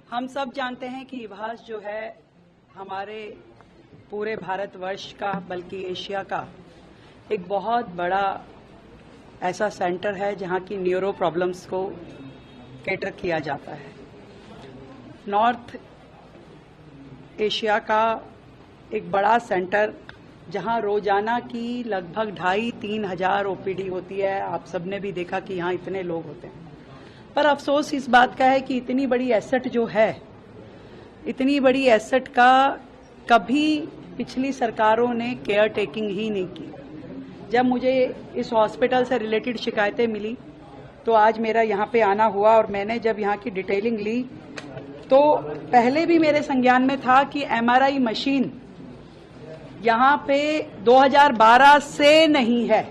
हम सब जानते हैं कि इभास जो है हमारे पूरे भारतवर्ष का बल्कि एशिया का एक बहुत बड़ा ऐसा सेंटर है जहां की न्यूरो प्रॉब्लम्स को कैटर किया जाता है। नॉर्थ एशिया का एक बड़ा सेंटर जहां रोजाना की लगभग 2,500-3 हजार ओपीडी होती है। आप सबने भी देखा कि यहाँ इतने लोग होते हैं, पर अफसोस इस बात का है कि इतनी बड़ी एसेट जो है, इतनी बड़ी एसेट का कभी पिछली सरकारों ने केयर टेकिंग ही नहीं की। जब मुझे इस हॉस्पिटल से रिलेटेड शिकायतें मिली तो आज मेरा यहाँ पे आना हुआ और मैंने जब यहाँ की डिटेलिंग ली तो पहले भी मेरे संज्ञान में था कि एमआरआई मशीन यहाँ पे 2012 से नहीं है।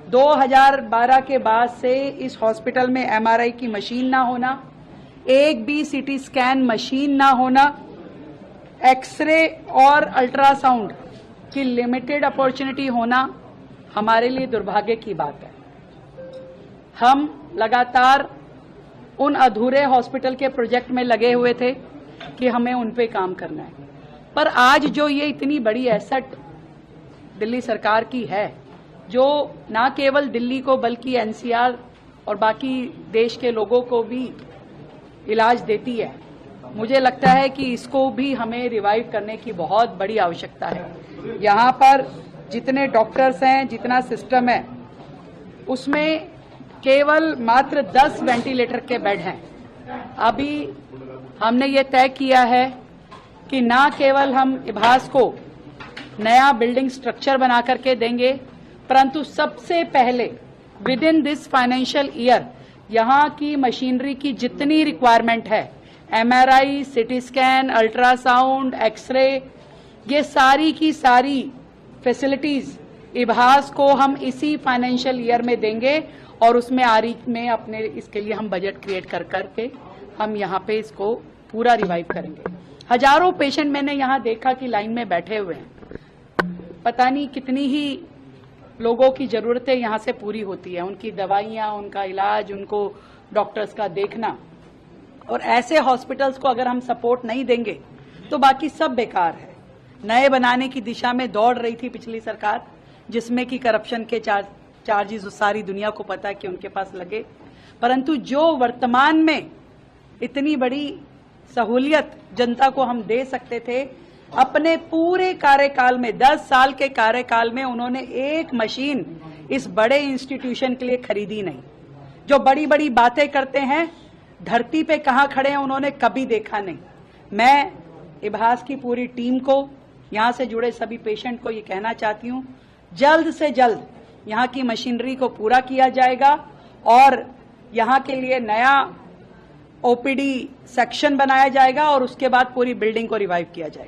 2012 के बाद से इस हॉस्पिटल में एमआरआई की मशीन ना होना, एक भी सीटी स्कैन मशीन ना होना, एक्सरे और अल्ट्रासाउंड की लिमिटेड अपॉर्चुनिटी होना हमारे लिए दुर्भाग्य की बात है। हम लगातार उन अधूरे हॉस्पिटल के प्रोजेक्ट में लगे हुए थे कि हमें उन पे काम करना है, पर आज जो ये इतनी बड़ी एसेट दिल्ली सरकार की है, जो ना केवल दिल्ली को बल्कि एनसीआर और बाकी देश के लोगों को भी इलाज देती है, मुझे लगता है कि इसको भी हमें रिवाइव करने की बहुत बड़ी आवश्यकता है। यहाँ पर जितने डॉक्टर्स हैं, जितना सिस्टम है, उसमें केवल मात्र 10 वेंटिलेटर के बेड हैं। अभी हमने ये तय किया है कि ना केवल हम इभास को नया बिल्डिंग स्ट्रक्चर बना करके देंगे, परंतु सबसे पहले with in this financial year यहाँ की मशीनरी की जितनी रिक्वायरमेंट है, MRI, CT scan, ultrasound, x ray, ये सारी की सारी फैसिलिटीज इभास को हम इसी फाइनेंशियल ईयर में देंगे और उसमें आरीख में अपने इसके लिए हम बजट क्रिएट कर करके हम यहाँ पे इसको पूरा रिवाइव करेंगे। हजारों पेशेंट मैंने यहाँ देखा कि लाइन में बैठे हुए हैं। पता नहीं कितनी ही लोगों की जरूरतें यहाँ से पूरी होती है, उनकी दवाइयाँ, उनका इलाज, उनको डॉक्टर्स का देखना। और ऐसे हॉस्पिटल्स को अगर हम सपोर्ट नहीं देंगे तो बाकी सब बेकार है। नए बनाने की दिशा में दौड़ रही थी पिछली सरकार, जिसमें कि करप्शन के चार्जेस सारी दुनिया को पता है कि उनके पास लगे, परंतु जो वर्तमान में इतनी बड़ी सहूलियत जनता को हम दे सकते थे, अपने पूरे कार्यकाल में 10 साल के कार्यकाल में उन्होंने एक मशीन इस बड़े इंस्टीट्यूशन के लिए खरीदी नहीं। जो बड़ी बड़ी बातें करते हैं, धरती पे कहां खड़े हैं उन्होंने कभी देखा नहीं। मैं इभास की पूरी टीम को, यहां से जुड़े सभी पेशेंट को ये कहना चाहती हूं, जल्द से जल्द यहां की मशीनरी को पूरा किया जाएगा और यहां के लिए नया ओपीडी सेक्शन बनाया जाएगा और उसके बाद पूरी बिल्डिंग को रिवाइव किया जाएगा।